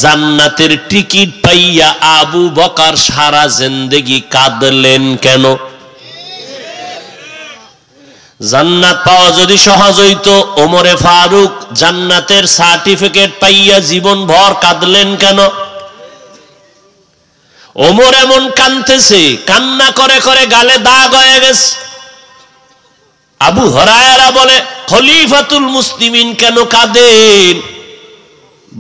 Speaker 1: জান্নাতের টিকিট পাইয়া আবু বকর সারা জিন্দেগি কাঁদলেন কেন? জান্নাত পাওয়া যদি সহজ হইতো, ওমরে ফারুক জান্নাতের সার্টিফিকেট পাইয়া জীবন ভর কাঁদলেন কেন? ওমর এমন কাঁদতেছে, কান্না করে করে গালে দাগ হয়ে গেছে। আবু হুরায়রা বলে, খলিফাতুল মুসলিমিন কেন কাঁদেন?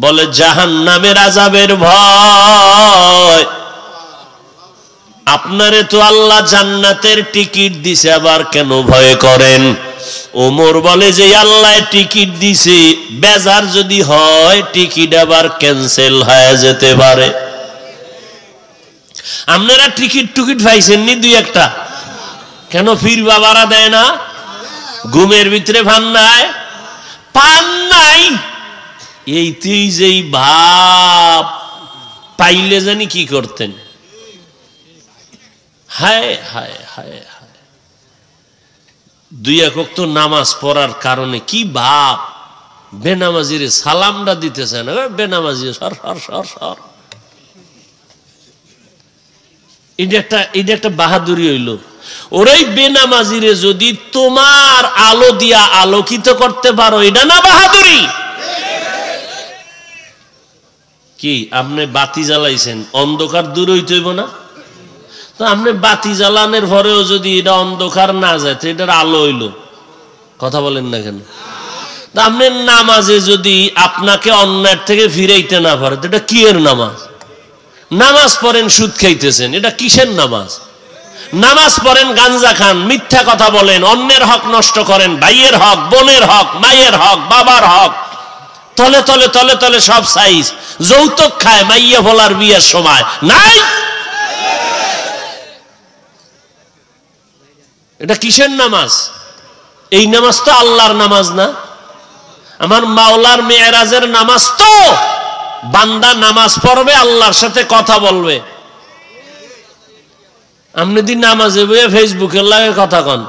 Speaker 1: বলে, জাহান্নামের আযাবের ভয়। আপনারে তো আল্লাহ জান্নাতের টিকিট দিছে, আবার কেন ভয় করেন? ওমর বলে যে আল্লাহ টিকিট দিছে, বেজার যদি হয় টিকিট আবার ক্যান্সেল হয়ে যেতে পারে। আপনারা টিকিট টুকিট পাইছেননি দুই একটা? কেন ফির বাবারা দেয় না? ঘুমের ভিতরে ভান নাই, পান নাই। এই তুই যেই ভাব পাইলে জানি কি করতেন। হায় হায় হায় হায়, দুই এক ওয়াক্ত নামাজ পড়ার কারণে কি ভাব! বেনামাজিরে সালামটা দিতেছে না, বেনামাজি সর সর সর সর। এটা একটা বাহাদুরি হইল। ওরাই বেনামাজিরে যদি তোমার আলো দিয়া আলোকিত করতে পারো, এটা না বাহাদুরি? কি আপনি বাতি জ্বালাইছেন, অন্ধকার দূর হইতে হইব না? তো আপনি বাতি জ্বালানোর পরেও যদি এটা অন্ধকার না যায়, তো এটার আলো হইল? কথা বলেন না কেন? তা আপনি নামাজে যদি আপনাকে অন্যায়ের থেকে ফিরাইতে না পারে, তো এটা কি এর নামাজ? নামাজ পড়েন সুদ খাইতেছেন, এটা কিসের নামাজ? নামাজ পড়েন গাঞ্জা খান, মিথ্যা কথা বলেন, অন্যের হক নষ্ট করেন, ভাইয়ের হক, বোনের হক, মায়ের হক, বাবার হক, তলে তলে তলে তলে সব সাইজ। যৌতুক খায় মাইয়া ভোলার বিয়ের সময় নাই। এটা কিসের নামাজ? এই নামাজ তো আল্লাহর নামাজ না। আমার মাওলার মেরাজের নামাজ তো বান্দা নামাজ পড়বে, আল্লাহর সাথে কথা বলবে। আপনি দিন নামাজে বইয়ে ফেসবুকের লাগে কথা কন,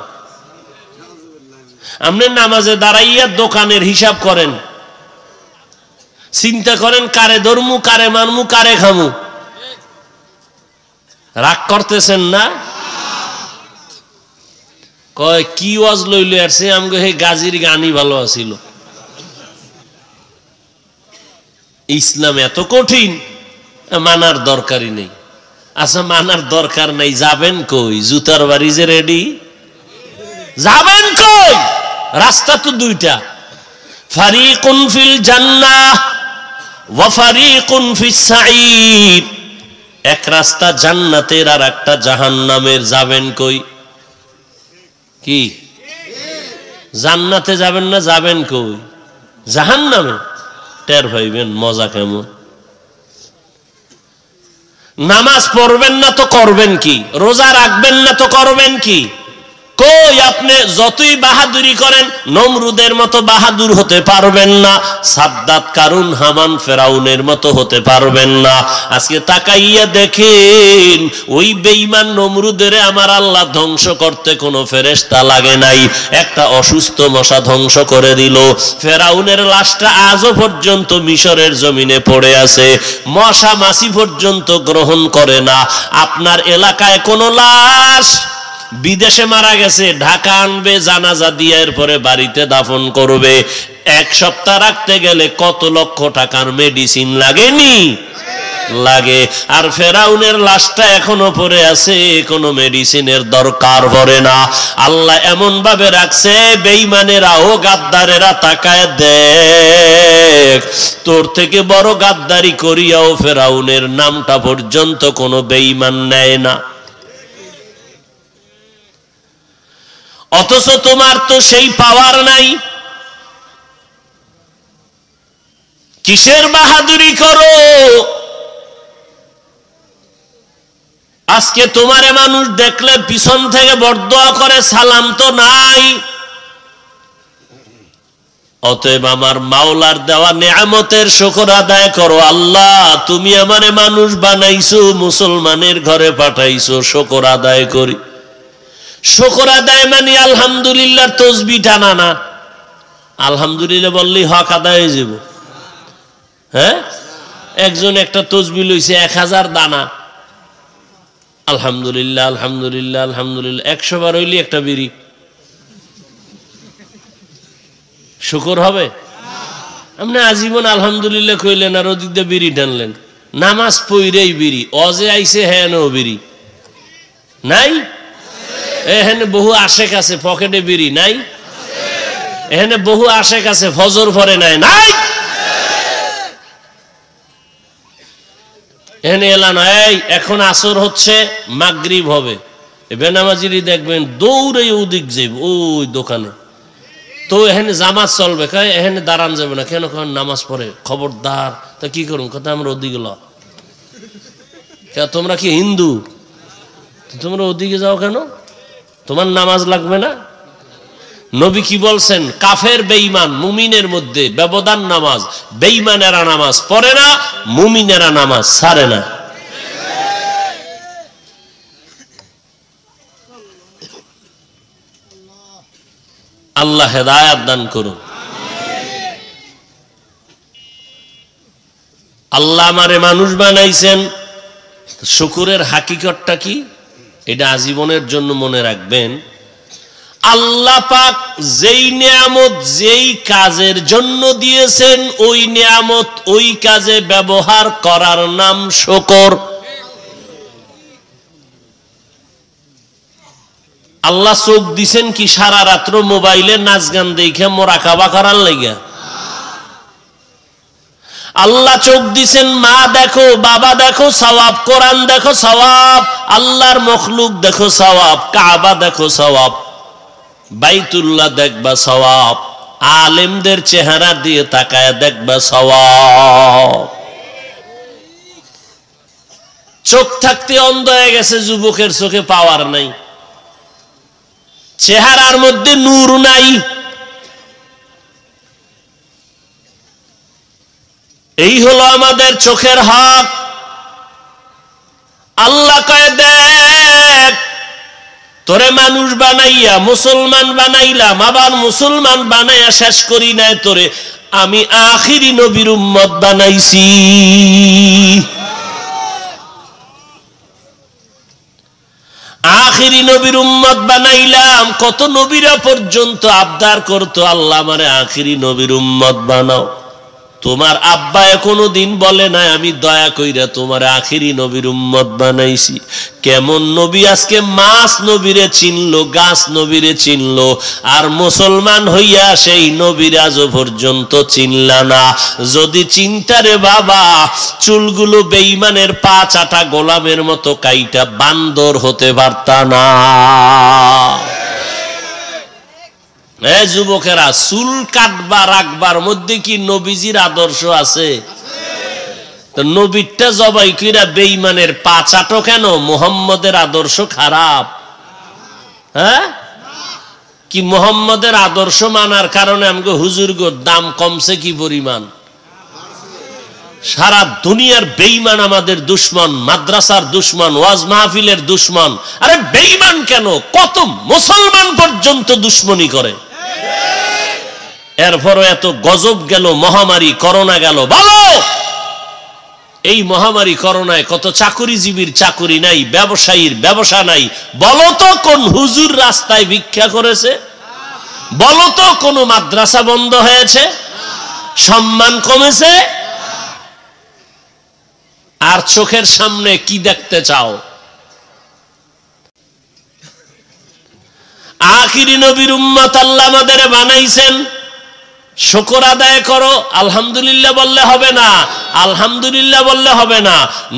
Speaker 1: আপনি নামাজে দাঁড়াইয়া দোকানের হিসাব করেন, চিন্তা করেন কারে ধরমু, কারে মানমু, কারে খামু। রাগ করতেছেন না? কয় কি ওয়াজ লইলে আসছে, আমগো হে গাজীর গানই ভালো আছিল। ইসলাম এত কঠিন, মানার দরকারই নেই। আচ্ছা মানার দরকার নাই, যাবেন কই? জুতার বাড়ি যে রেডি, যাবেন কই? রাস্তা তো দুইটা, ফারিকুন ফিল জান্নাহ ওয়া ফারিকুন ফিস সাঈর। এক রাস্তা জান্নাতের আর একটা জাহান্নামের, যাবেন কই? কি জান্নাতে যাবেন না, যাবেন কই? জাহান্নামে। টের পাইবেন মজা কেমন। নামাজ পড়বেন না তো করবেন কি? রোজা রাখবেন না তো করবেন কি? কই আপনি যতই বাহাদুরি করেন নমরুদের মতো বাহাদুর হতে পারবেন না, সাদ্দাত, কারুন, হামান, ফেরাউনের মতো হতে পারবেন না। আজকে তাকাইয়া দেখেন, ওই বেঈমান নমরুদের আমার আল্লাহ ধ্বংস করতে কোনো ফেরেশতা লাগে নাই, একটা অসুস্থ মশা ধ্বংস করে দিল। ফেরাউনের লাশটা আজও পর্যন্ত মিশরের জমিনে পড়ে আছে, মশা মাছি পর্যন্ত গ্রহণ করে না। আপনার এলাকায় কোনো লাশ বিদেশে মারা গেছে, ঢাকা আনবে, জানাজা দিয়ে এরপরে বাড়িতে দাফন করবে। এক সপ্তাহ রাখতে গেলে কত লক্ষ টাকার মেডিসিন লাগেনি? লাগে। আর ফেরাউনের লাশটা এখনো পড়ে আছে, কোনো মেডিসিনের দরকার পড়ে না। আল্লাহ এমন ভাবে রাখছে, বেঈমানেরা ও গাদ্দারেরা তাকায় দেখ, তোর থেকে বড় গাদ্দারি করিয়াও ফেরাউনের নামটা পর্যন্ত কোনো বেঈমান নেয় না। অথচ তোমার তো সেই পাওয়ার নাই, কিসের বাহাদুরি করো? আজকে তোমারে মানুষ দেখলে পিছন থেকে বরদোয়া করে, সালাম তো নাই। অতএব আমার মাওলার দেওয়া নেয়ামতের শুকর আদায় করো। আল্লাহ তুমি আমারে মানুষ বানাইছো, মুসলমানের ঘরে পাঠাইছো, শুকর আদায় করি। শুকর আদায় মানে আলহামদুলিল্লাহ তসবিহ টানা না। আলহামদুলিল্লাহ বললেই হক আদায় হয়ে যাব। হ্যাঁ, একজন একটা তসবিহ লইছে 1000 দানা, আলহামদুলিল্লাহ আলহামদুলিল্লাহ আলহামদুলিল্লাহ 100 বার হইলি একটা বিড়ি, শুকর হবে? আপনি আজীবন আলহামদুলিল্লাহ কইলেন আর ওদিক দিয়ে বিড়ি টানলেন। নামাজ পইরেই বিড়ি, অজে আইছে হ্যাঁ নো বিড়ি নাই। এখানে বহু আশেক আছে, পকেটে বিড়ি নাই। এখানে বহু আশেক আছে, ফজর পরে নাই নাই। এখানে এলান এই এখন আসর হচ্ছে, মাগরিব হবে, বেনামাজিরি দেখবেন দৌড়ে ওদিক যাইব ওই দোকানে। তো এখানে জামাত চলবে, এখানে দাঁড়ান যাবে না। কেন? নামাজ পড়ে, খবরদার। তা কি করুন? কথা আমরা ওদিকে ল। তোমরা কি হিন্দু? তোমরা ওদিকে যাও কেন? তোমার নামাজ লাগবে না? নবী কি বলছেন? কাফের বেঈমান মুমিনের মধ্যে ব্যবধান নামাজ। বেঈমানেরা নামাজ পড়ে না, মুমিনেরা নামাজ ছাড়ে না। আল্লাহ হেদায়েত দান করুন। আল্লাহ আমারে মানুষ বানাইছেন, শুকরের হাকিকতটা কি এটা আজীবনের জন্য মনে রাখবেন। আল্লাহ পাক যেই নিয়ামত যেই কাজের জন্য দিয়েছেন, ওই নিয়ামত ওই কাজে ব্যবহার করার নাম শুকর। আল্লাহ চোখ দিছেন কি সারা রাত্র মোবাইলে নাচ গান দেখে মোরাকাবা করার লাগা? আল্লাহ চোখ দিছেন মা দেখো, বাবা দেখো সওয়াব, কোরআন দেখো সওয়াব, আল্লাহর মখলুক দেখো সওয়াব, কাবা দেখো সওয়াব, বাইতুল্লাহ দেখবা সওয়াব, আলেমদের চেহারা দিয়ে তাকায় দেখবা সওয়াব। চোখ থাকতে অন্ধ হয়ে গেছে, যুবকের চোখে পাওয়ার নাই, চেহারার মধ্যে নূর নাই। এই হলো আমাদের চোখের হক। আল্লাহ কয় দেখ, তোরে মানুষ বানাইয়া মুসলমান বানাইলাম, আবার মুসলমান বানাইয়া শেষ করি নাই, তোরে আমি আখিরি নবীর উম্মত বানাইছি। আখিরি নবীর উম্মত বানাইলাম। কত নবীরা পর্যন্ত আবদার করতো, আল্লাহ আমারে আখিরি নবীর উম্মত বানাও। তোমার আব্বা এখনো দিন বলে নাই আমি দয়া কইরা তোমার আখিরি নবীর উম্মত বানাইছি। কেমন নবী আজকে মাছ নবীরে চিনলো, গাছ নবীরে চিনলো, আর মুসলমান হইয়া সেই নবীর আজও পর্যন্ত চিনলা না। যদি চিন্তারে বাবা, চুলগুলো বেঈমানের পা চাটা গোলামের মতো কাইটা বান্দর হতে পারতা না। যুবকেরা, চুল কাটবা রাখবার মধ্যে কি নবীজির আদর্শ আছে? তো নবীরটা জবাই কইরা বেঈমানের পা চাটো কেন? মুহাম্মদের আদর্শ খারাপ? হ্যাঁ, কি মুহাম্মদের আদর্শ মানার কারণে আমাকে হুজুর গো দাম কমছে কি পরিমাণ? সারা দুনিয়ার বেঈমান আমাদের দুশ্মন, মাদ্রাসার দুশ্মন, ওয়াজ মাহফিলের দুশ্মন। আরে বেঈমান কেন, কত মুসলমান পর্যন্ত দুশ্মনী করে। এরপরও এত গজব গেল, মহামারী করোনা গেল। বলো, এই মহামারী করোনায় কত চাকুরিজীবীর চাকুরি নাই, ব্যবসায়ীর ব্যবসা নাই। বলো তো কোন হুজুর রাস্তায় ভিক্ষা করেছে? বলো তো কোন মাদ্রাসা বন্ধ হয়েছে? সম্মান কমেছে? আর চোখের সামনে কি দেখতে চাও? আখিরি নবীর উম্মত আল্লাহ আমাদের বানাইছেন, শুকর আদায় করো। আলহামদুলিল্লাহ বললে হবে না, আলহামদুলিল্লাহ বললে হবে না।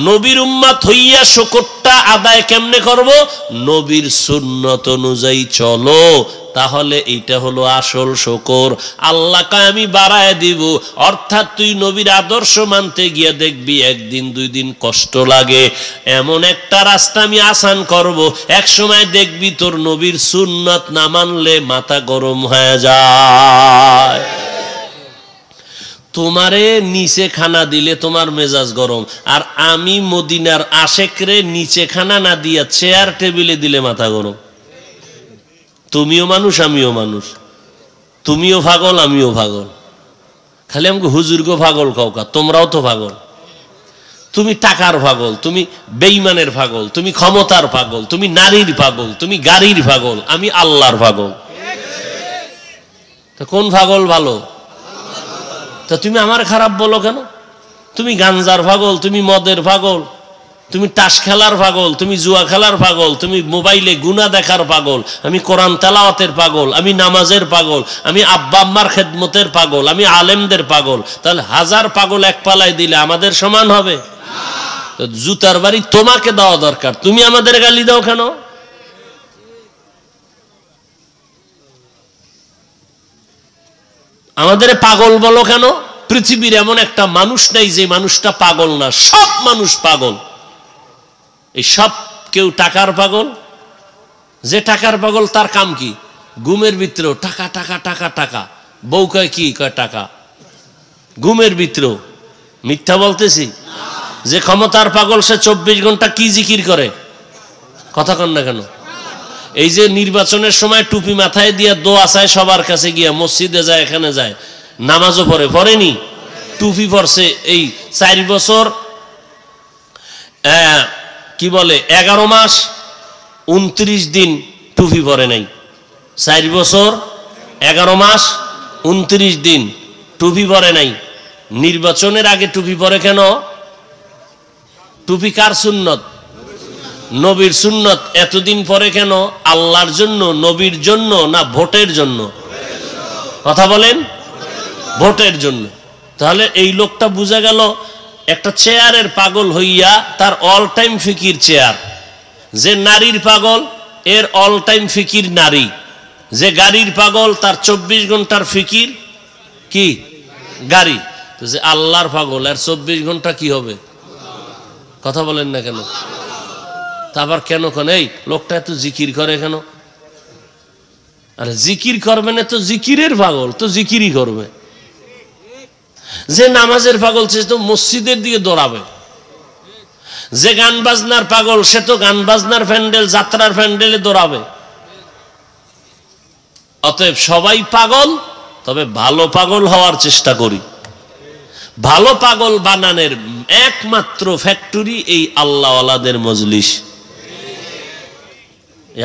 Speaker 1: নবীর উম্মত হইয়া শুকরটা আদায় কেমনে করব? নবীর সুন্নত অনুযায়ী চলো, তাহলে এইটা হলো আসল শুকর। আল্লাহকে আমি বাড়ায় দিব, অর্থাৎ তুই নবীর আদর্শ মানতে গিয়ে দেখবি একদিন দুই দিন কষ্ট লাগে, এমন একটা রাস্তা আমি আসান করব, এক সময় দেখবি তোর নবীর সুন্নত না মানলে মাথা গরম হয়ে যায়। তোমারে নিচে খানা দিলে তোমার মেজাজ গরম, আর আমি মদিনার আশেকরে নিচে খানা না দিয়া চেয়ার টেবিলে দিলে মাথা গরম। তুমিও মানুষ আমিও মানুষ, তুমিও পাগল আমিও পাগল। খালি আমাকে হুজুরগো পাগল কাউকা, তোমরাও তো পাগল। তুমি টাকার পাগল, তুমি বেঈমানের পাগল, তুমি ক্ষমতার পাগল, তুমি নারীর পাগল, তুমি গাড়ির পাগল, আমি আল্লাহর পাগল। তো কোন পাগল ভালো? তা তুমি আমার খারাপ বলো কেন? তুমি গাঞ্জার পাগল, তুমি মদের পাগল, তুমি তাস খেলার পাগল, তুমি জুয়া খেলার পাগল, তুমি মোবাইলে গুনাহ দেখার পাগল, আমি কোরআন তেলাওয়াতের পাগল, আমি নামাজের পাগল, আমি আব্বা আম্মার খেদমতের পাগল, আমি আলেমদের পাগল। তাহলে হাজার পাগল এক পালায় দিলে আমাদের সমান হবে? তো জুতার বাড়ি তোমাকে দেওয়া দরকার, তুমি আমাদের গালি দাও কেন? আমাদের পাগল বলো কেন? পৃথিবীর এমন একটা মানুষ নাই যে মানুষটা পাগল না, সব মানুষ পাগল। এই সব কেউ টাকার পাগল, যে টাকার পাগল তার কাম কি? ঘুমের ভিতরেও টাকা টাকা টাকা টাকা, বউ কয় কি কয় টাকা, ঘুমের ভিতরেও। মিথ্যা বলতেছি? যে ক্ষমতার পাগল সে 24 ঘন্টা কি জিকির করে? কথা কন না কেন? এই যে নির্বাচনের সময় টুপি মাথায় দিয়া দোয়া চায় সবার কাছে গিয়া, মসজিদে যায়, এখানে যায়, নামাজও পড়ে, পড়েনি? টুপি পড়ছে এই 4 বছর কি বলে 11 মাস 29 দিন টুপি পরে নাই। 4 বছর 11 মাস 29 দিন টুপি পরে নাই। নির্বাচনের আগে টুপি পরে কেন? টুপি কার সুন্নত? নবীর সুন্নত। এতদিন পরে কেন? আল্লাহর জন্য, নবীর জন্য, না ভোটের জন্য? কথা বলেন, ভোটের জন্য। তাহলে এই লোকটা বুঝা গেল একটা চেয়ারের পাগল হইয়া তার অল টাইম ফিকির চেয়ার। যে নারীর পাগল এর অল টাইম ফিকির নারী। যে গাড়ির পাগল তার 24 ঘন্টার ফিকির কি? গাড়ি। তো যে আল্লাহর পাগল এর 24 ঘন্টা কি হবে? কথা বলেন না কেন? তা আবার কেন কেন এই লোকটা এত জিকির করে কেন? আরে জিকির করবে না তো জিকিরের পাগল, তো জিকিরই করবে। যে নামাজের পাগল সে তো মসজিদের দিকে দৌড়াবে। যে গান বাজনার পাগল সে তো গান বাজনার প্যান্ডেল, যাত্রার প্যান্ডেলে দৌড়াবে। অতএব সবাই পাগল, তবে ভালো পাগল হওয়ার চেষ্টা করি। ভালো পাগল বানানোর একমাত্র ফ্যাক্টরি এই আল্লাহওয়ালাদের মজলিস।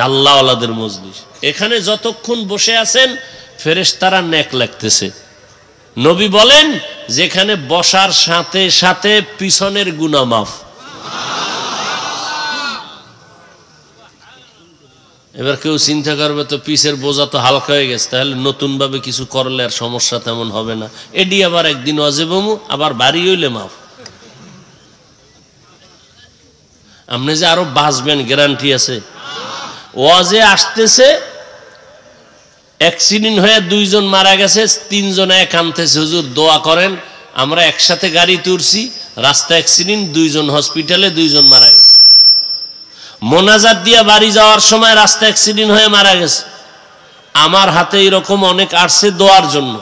Speaker 1: আল্লাহওয়ালাদের মজলিস। এখানে যতক্ষণ বসে আছেন ফেরেশতারা নেক লাগতেছে। নবী বলেন যেখানে বসার সাথে সাথে পিছনের গুনাহ মাফ। এবার কেউ চিন্তা করবে তো পিছের বোঝা তো হালকা হয়ে গেছে, তাহলে নতুন ভাবে কিছু করলে আর সমস্যা তেমন হবে না। এডি আবার একদিন অজেবমু, আবার বাড়ি হইলে মাফ। আপনি যে আরো বাঁচবেন গ্যারান্টি আছে। ওয়াজে আসতেছে, অ্যাক্সিডেন্ট হয়ে 2 জন মারা গেছে, 3 জনে কাঁদতেছে, হুজুর দোয়া করেন। আমরা একসাথে গাড়ি তুলছি, রাস্তা অ্যাক্সিডেন্ট, 2 জন হসপিটালে, 2 জন মারা গেছে। মোনাজাত দিয়া বাড়ি যাওয়ার সময় রাস্তা অ্যাক্সিডেন্ট হয়ে মারা গেছে। আমার হাতে এরকম অনেক আসছে দোয়ার জন্য।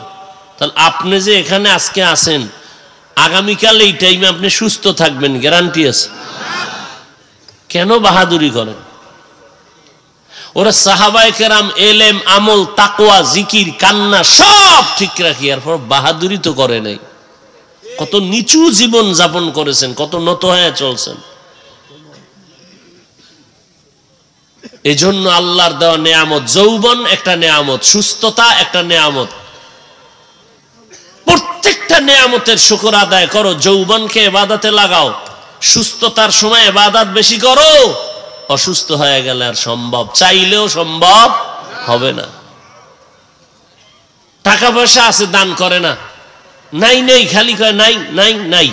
Speaker 1: তাহলে আপনি যে এখানে আজকে আছেন, আগামীকাল এই টাইমে আপনি সুস্থ থাকবেন, গ্যারান্টি আছে। কেন বাহাদুরি করেন? ওরা সাহাবায়ে কেরাম এলেম, আমল, তাকওয়া, জিকির, কান্না সব ঠিক রাখি, এরপর বাহাদুরি তো করে নাই। কত নিচু জীবন যাপন করেছেন, কত নত হয়ে চলছেন। এজন্য আল্লাহর দেওয়া নেয়ামত, যৌবন একটা নেয়ামত, সুস্থতা একটা নেয়ামত। প্রত্যেকটা নেয়ামতের শুকর আদায় করো। যৌবনকে ইবাদতে লাগাও, সুস্থতার সময় ইবাদত বেশি করো। অসুস্থ হয়ে গেলে আর সম্ভব, চাইলেও সম্ভব হবে না। টাকা পয়সা আছে, দান করে না, নাই নাই, খালি কয় নাই নাই নাই।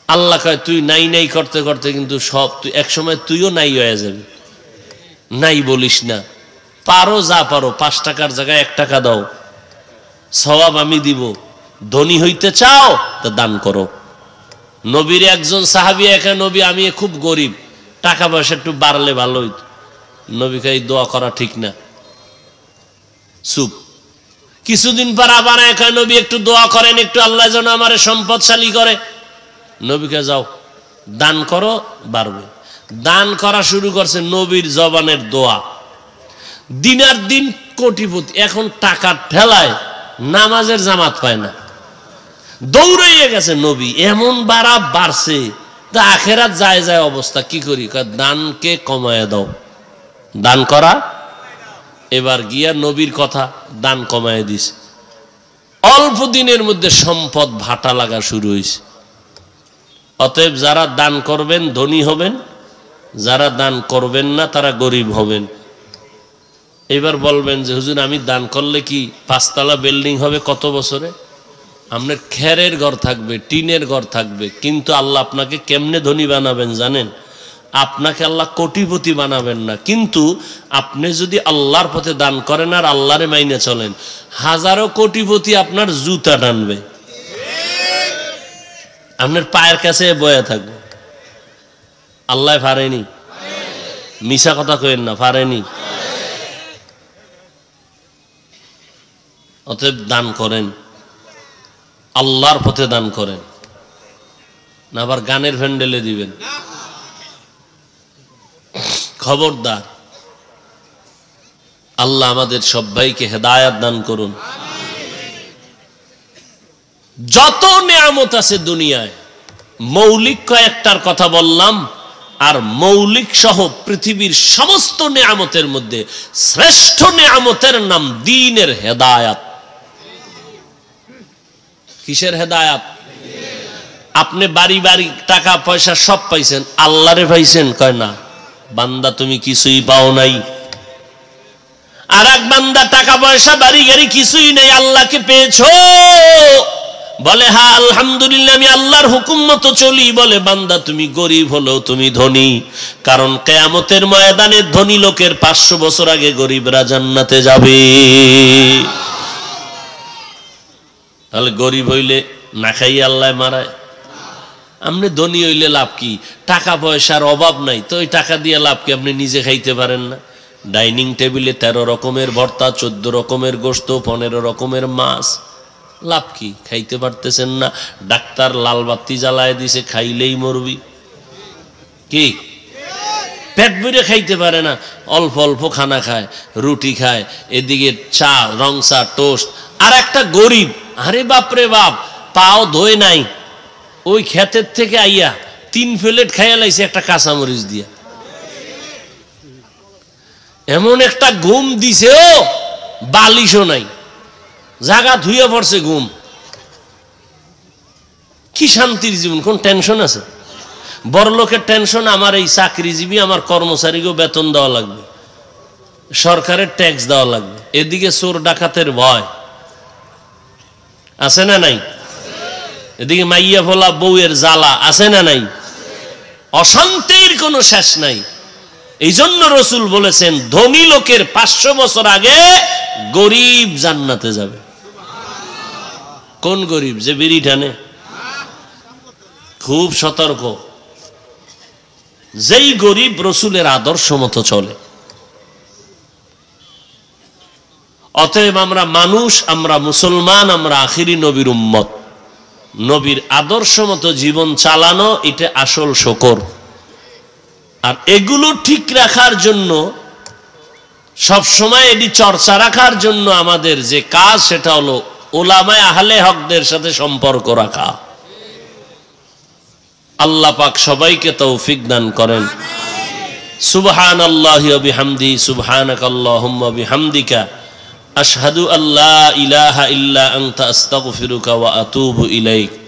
Speaker 1: আল্লাহ কয় তুই নাই নাই করতে করতে কিন্তু সব, তুই এক সময় তুইও নাই হয়ে যাবি। নাই বলিস না, পারো যা পারো, 5 টাকার জায়গায় 1 টাকা দাও, সওয়াব আমি দিব। ধনী হইতে চাও তা দান করো। নবীর একজন সাহাবী একা, নবী আমি খুব গরিব, টাকা পয়সা একটু বাড়লে ভালো হইত। নবীকে এই দোয়া করা ঠিক না, চুপ। কিছুদিন পর আবার একা, নবী একটু দোয়া করেন, একটু আল্লাহ যেন আমার সম্পদশালী করে। নবীকে যাও দান করো, বাড়বে। দান করা শুরু করছে, নবীর জবানের দোয়া। দিনার দিন কোটিপতি, এখন টাকার ঠেলায় নামাজের জামাত পায় না, দৌড়াইয়ে গেছে নবী। এমন বাড়ছে, তা আখেরাত যায় যায় অবস্থা। কি করি? দানকে কমায় দাও, দান করা। এবার গিয়া নবীর কথা, দান কমায় দিস। অল্প দিনের মধ্যে সম্পদ ভাটা লাগা শুরু হয়েছে। অতএব যারা দান করবেন ধনী হবেন, যারা দান করবেন না তারা গরিব হবেন। এবার বলবেন যে হুজুর আমি দান করলে কি 5 তলা বিল্ডিং হবে কত বছরে? আপনার খেরের ঘর থাকবে, টিনের ঘর থাকবে, কিন্তু আল্লাহ আপনাকে কেমনে ধনী বানাবেন জানেন? আপনাকে আল্লাহ কোটিপতি বানাবেন না, কিন্তু আপনি যদি আল্লাহর পথে দান করেন আর আল্লাহরে মাইনে চলেন, হাজারো কোটিপতি আপনার জুতা টানবে, আপনার পায়ের কাছে বয়ে থাকবে। আল্লাহ পারেনি, মিশা কথা কইেন না, পারেনি। অতএব দান করেন, আল্লাহর পথে দান করেন না আবার গানের ভ্যান্ডেলে দিবেন। খবরদার। আল্লাহ আমাদের সবাইকে হেদায়েত দান করুন। যত নিয়ামত আছে দুনিয়ায়, মৌলিক কয়েকটার কথা বললাম, আর মৌলিক সহ পৃথিবীর সমস্ত নিয়ামতের মধ্যে শ্রেষ্ঠ নিয়ামতের নাম দ্বীনের হেদায়েত। কিসের হেদায়েত? আপনি বাড়ি বাড়ি টাকা পয়সা সব পাইছেন, আল্লাহরে পাইছেন? কয় না, বান্দা তুমি কিছুই পাও নাই। আর এক বান্দা টাকা পয়সা বাড়ি গাড়ি কিছুই নেই, আল্লাহকে পেয়েছো, বলে হ্যাঁ আলহামদুলিল্লাহ আমি আল্লাহর হুকুম মতো চলি। বলে বান্দা তুমি গরিব হলেও তুমি ধনী, কারণ কিয়ামতের ময়দানে ধনী লোকের 500 বছর আগে গরিবরা জান্নাতে যাবে। তাহলে গরিব হইলে না খাই আল্লাহ মারায়? আপনি ধনী হইলে লাভ কি? টাকা পয়সার অভাব নাই তো ওই টাকা দিয়ে লাভ কি? আপনি নিজে খাইতে পারেন না? ডাইনিং টেবিলে 13 রকমের ভর্তা, 14 রকমের গোশত, 15 রকমের মাছ, লাভ কি? খাইতে পারতেছেন না। ডাক্তার লাল বাতি জ্বালায় দিছে, খাইলেই মরবি। কি পেট ভরে খাইতে পারে না, অল্প অল্প খানা খায়, রুটি খায়, এদিকে চা, রং চা, টোস্ট। আর একটা গরিব, আরে বাপরে বাপ, পাও ধোয় নাই, ওই ক্ষেতের থেকে আইয়া 3 প্লেট খাইয়া লাইছে একটা কাঁচামরিচ দিয়া। এমন একটা ঘুম দিছে, ও বালিশও নাই, জাগা ধুয়ে পড়ছে ঘুম। কি শান্তির জীবন, কোন টেনশন আছে? বড় লোকের টেনশন, আমার এই চাকরিজীবী, আমার কর্মচারীকেও বেতন দেওয়া লাগবে, সরকারের ট্যাক্স দেওয়া লাগবে, এদিকে চোর ডাকাতের ভয় আছে না নাই? এদিকে মাইয়া ফোলা বউয়ের জ্বালা আছে না নাই? অশান্তির কোনো শেষ নাই। এই জন্য রসুল বলেছেন ধনী লোকের 500 বছর আগে গরিব জান্নাতে যাবে। কোন গরিব? যে বিড়ি টানে। খুব সতর্ক, যেই গরিব রসুলের আদর্শ মতো চলে। অতএব আমরা মানুষ, আমরা মুসলমান, আমরা আখিরি নবীর উম্মত। নবীর আদর্শ মতো জীবন চালানো, এটা আসল শকর। আর এগুলো ঠিক রাখার জন্য, সব সময় এটি চর্চা রাখার জন্য আমাদের যে কাজ, সেটা হলো উলামায়ে আহলে হকদের সাথে সম্পর্ক রাখা। আল্লাহ পাক সবাইকে তৌফিক দান করেন। সুবহানাল্লাহি ওয়া বিহামদিহি সুবহানাকাল্লাহুম্মা বিহামদিকা আশহাদু আল্লা ইলাহা ইল্লা আনতা আস্তাগফিরুকা ওয়া আতুবু ইলাইক।